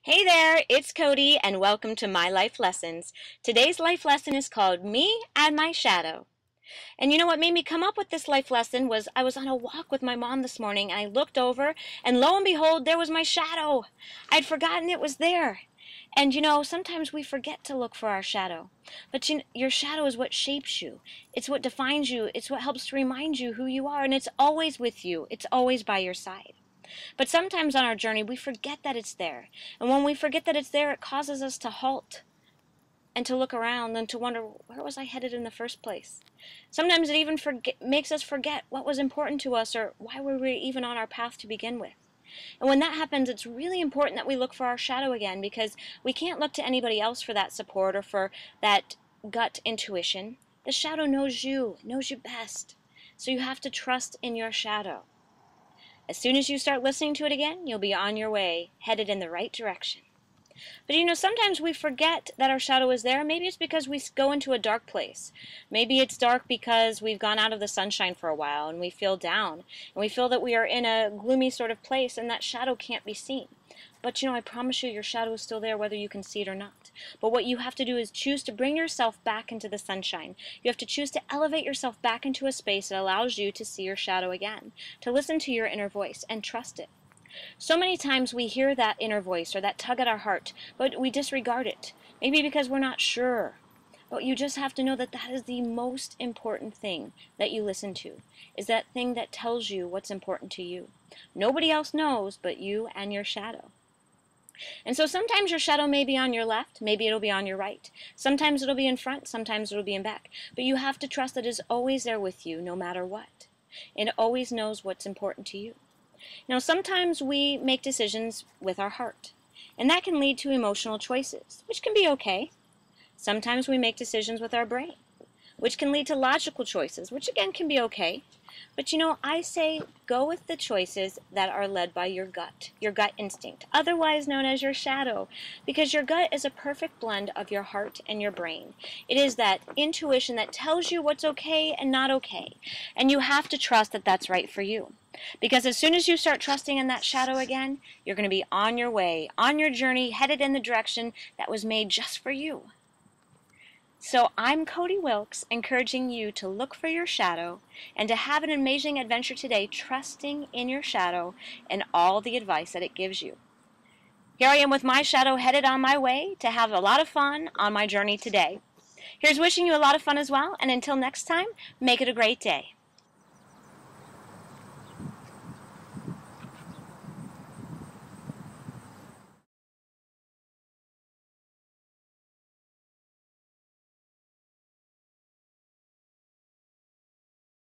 Hey there, it's Cody, and welcome to My Life Lessons. Today's life lesson is called Me and My Shadow. And you know what made me come up with this life lesson was I was on a walk with my mom this morning, and I looked over, and lo and behold, there was my shadow. I'd forgotten it was there. And sometimes we forget to look for our shadow. But your shadow is what shapes you. It's what defines you. It's what helps to remind you who you are, and it's always with you. It's always by your side. But sometimes on our journey, we forget that it's there. And when we forget that it's there, it causes us to halt and to look around and to wonder, where was I headed in the first place? Sometimes it even makes us forget what was important to us or why we were even on our path to begin with. And when that happens, it's really important that we look for our shadow again, because we can't look to anybody else for that support or for that gut intuition. The shadow knows you best. So you have to trust in your shadow. As soon as you start listening to it again, you'll be on your way, headed in the right direction. But sometimes we forget that our shadow is there. Maybe it's because we go into a dark place. Maybe it's dark because we've gone out of the sunshine for a while and we feel down. And we feel that we are in a gloomy sort of place and that shadow can't be seen. But I promise you, your shadow is still there whether you can see it or not. But what you have to do is choose to bring yourself back into the sunshine. You have to choose to elevate yourself back into a space that allows you to see your shadow again, to listen to your inner voice and trust it. So many times we hear that inner voice or that tug at our heart, but we disregard it. Maybe because we're not sure. But you just have to know that that is the most important thing that you listen to, is that thing that tells you what's important to you. Nobody else knows but you and your shadow. And so sometimes your shadow may be on your left, maybe it'll be on your right. Sometimes it'll be in front, sometimes it'll be in back. But you have to trust that it is always there with you no matter what. It always knows what's important to you. Now, sometimes we make decisions with our heart, and that can lead to emotional choices, which can be okay. Sometimes we make decisions with our brain, which can lead to logical choices, which again can be okay. But I say go with the choices that are led by your gut instinct, otherwise known as your shadow, because your gut is a perfect blend of your heart and your brain. It is that intuition that tells you what's okay and not okay, and you have to trust that that's right for you. Because as soon as you start trusting in that shadow again, you're going to be on your way, on your journey, headed in the direction that was made just for you. So I'm Cody Wilkes, encouraging you to look for your shadow and to have an amazing adventure today, trusting in your shadow and all the advice that it gives you. Here I am with my shadow headed on my way to have a lot of fun on my journey today. Here's wishing you a lot of fun as well, and until next time, make it a great day.